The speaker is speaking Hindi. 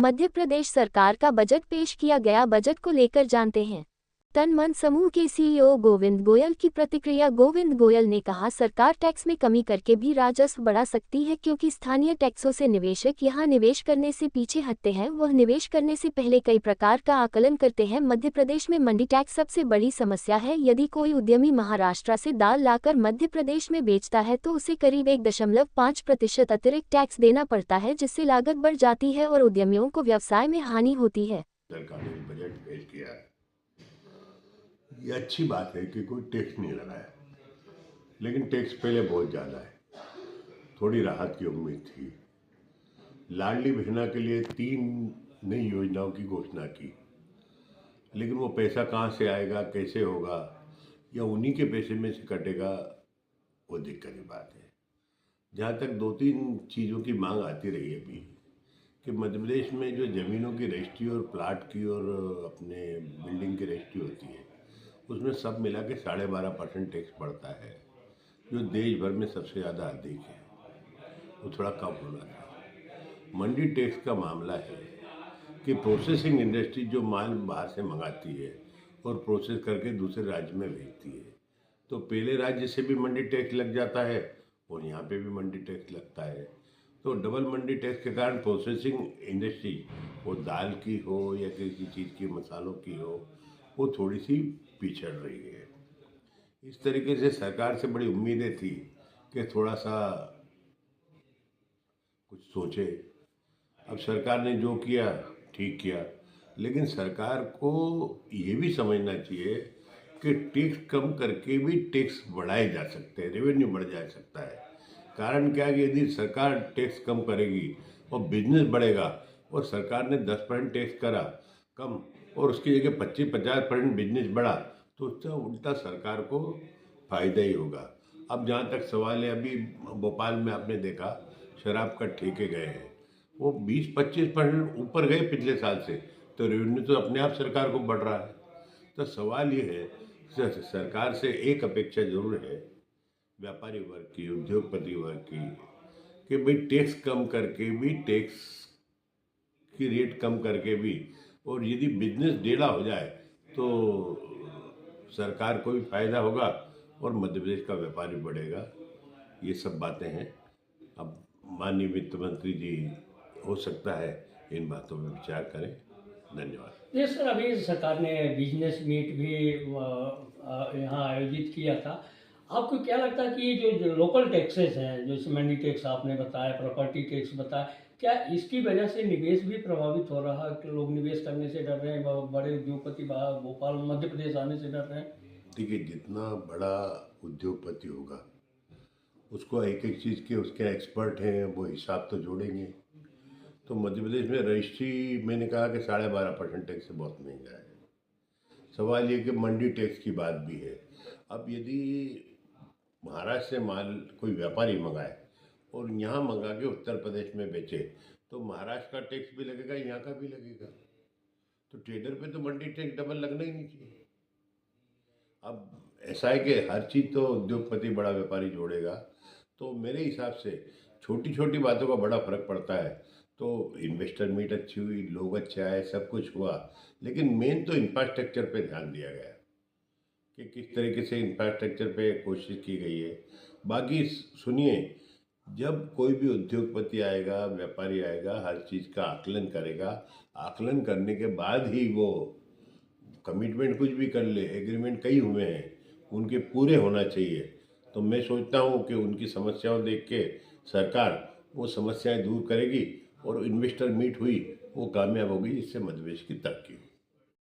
मध्य प्रदेश सरकार का बजट पेश किया गया। बजट को लेकर जानते हैं तन मन समूह के सीईओ गोविंद गोयल की प्रतिक्रिया। गोविंद गोयल ने कहा, सरकार टैक्स में कमी करके भी राजस्व बढ़ा सकती है, क्योंकि स्थानीय टैक्सों से निवेशक यहां निवेश करने से पीछे हटते हैं। वह निवेश करने से पहले कई प्रकार का आकलन करते हैं। मध्य प्रदेश में मंडी टैक्स सबसे बड़ी समस्या है। यदि कोई उद्यमी महाराष्ट्र से दाल लाकर मध्य प्रदेश में बेचता है तो उसे करीब 1.5% अतिरिक्त टैक्स देना पड़ता है, जिससे लागत बढ़ जाती है और उद्यमियों को व्यवसाय में हानि होती है। सरकार ने बजट पेश किया है, ये अच्छी बात है कि कोई टैक्स नहीं लगाया, लेकिन टैक्स पहले बहुत ज़्यादा है। थोड़ी राहत की उम्मीद थी। लाडली बहना के लिए 3 नई योजनाओं की घोषणा की, लेकिन वो पैसा कहाँ से आएगा, कैसे होगा, या उन्हीं के पैसे में से कटेगा, वो दिक्कत की बात है। जहाँ तक 2-3 चीज़ों की मांग आती रही है अभी कि मध्य प्रदेश में जो ज़मीनों की रजिस्ट्री और प्लाट की और अपने बिल्डिंग की रजिस्ट्री होती है, उसमें सब मिला के 12.5% टैक्स पड़ता है, जो देश भर में सबसे ज़्यादा अधिक है। वो थोड़ा कम होना था। मंडी टैक्स का मामला है कि प्रोसेसिंग इंडस्ट्री जो माल बाहर से मंगाती है और प्रोसेस करके दूसरे राज्य में भेजती है, तो पहले राज्य से भी मंडी टैक्स लग जाता है और यहाँ पे भी मंडी टैक्स लगता है। तो डबल मंडी टैक्स के कारण प्रोसेसिंग इंडस्ट्री, वो दाल की हो या किसी चीज़ की, मसालों की हो, वो थोड़ी सी पिछड़ रही है। इस तरीके से सरकार से बड़ी उम्मीदें थी कि थोड़ा सा कुछ सोचे। अब सरकार ने जो किया ठीक किया, लेकिन सरकार को ये भी समझना चाहिए कि टैक्स कम करके भी टैक्स बढ़ाए जा सकते हैं, रेवेन्यू बढ़ जा सकता है। कारण क्या है कि यदि सरकार टैक्स कम करेगी और बिजनेस बढ़ेगा, और सरकार ने 10% टैक्स करा कम और उसकी जगह 25-50% बिजनेस बढ़ा, तो उसका उल्टा सरकार को फायदा ही होगा। अब जहाँ तक सवाल है, अभी भोपाल में आपने देखा शराब का ठेके गए हैं, वो 20-25% ऊपर गए पिछले साल से, तो रेवेन्यू तो अपने आप सरकार को बढ़ रहा है। तो सवाल ये है, सरकार से एक अपेक्षा जरूर है व्यापारी वर्ग की, उद्योगपति वर्ग की, कि भाई टैक्स कम करके भी, टैक्स की रेट कम करके भी, और यदि बिजनेस टेढ़ा हो जाए तो सरकार को भी फायदा होगा और मध्य प्रदेश का व्यापार भी बढ़ेगा। ये सब बातें हैं। अब माननीय वित्त मंत्री जी हो सकता है इन बातों में विचार करें। धन्यवाद। जी सर, अभी सरकार ने बिजनेस मीट भी यहाँ आयोजित किया था। आपको क्या लगता है कि जो लोकल टैक्सेस हैं, जैसे मंडी टैक्स आपने बताया, प्रॉपर्टी टैक्स बताया, क्या इसकी वजह से निवेश भी प्रभावित हो रहा है कि लोग निवेश करने से डर रहे हैं, बड़े उद्योगपति बाहर भोपाल मध्य प्रदेश आने से डर रहे हैं? देखिए, जितना बड़ा उद्योगपति होगा उसको एक एक चीज़ के उसके एक्सपर्ट हैं, वो हिसाब तो जोड़ेंगे। तो मध्य प्रदेश में रजिस्ट्री, मैंने कहा कि 12.5% टैक्स से बहुत महंगा है। सवाल ये कि मंडी टैक्स की बात भी है। अब यदि महाराष्ट्र से माल कोई व्यापारी मंगाए और यहाँ मंगा के उत्तर प्रदेश में बेचे, तो महाराष्ट्र का टैक्स भी लगेगा, यहाँ का भी लगेगा। तो ट्रेडर पे तो मंडी टैक्स डबल लगना ही नहीं चाहिए। अब ऐसा है कि हर चीज़ तो उद्योगपति बड़ा व्यापारी जोड़ेगा, तो मेरे हिसाब से छोटी छोटी बातों का बड़ा फर्क पड़ता है। तो इन्वेस्टर मीट अच्छी हुई, लोग अच्छे आए, सब कुछ हुआ, लेकिन मेन तो इंफ्रास्ट्रक्चर पे ध्यान दिया गया कि किस तरीके से इंफ्रास्ट्रक्चर पे कोशिश की गई है। बाकी सुनिए, जब कोई भी उद्योगपति आएगा, व्यापारी आएगा, हर चीज़ का आकलन करेगा। आकलन करने के बाद ही वो कमिटमेंट कुछ भी कर ले, एग्रीमेंट कई हुए हैं, उनके पूरे होना चाहिए। तो मैं सोचता हूँ कि उनकी समस्याओं देख के सरकार वो समस्याएं दूर करेगी और इन्वेस्टर मीट हुई, वो कामयाब होगी, जिससे मध्य प्रदेश की तरक्की होगी।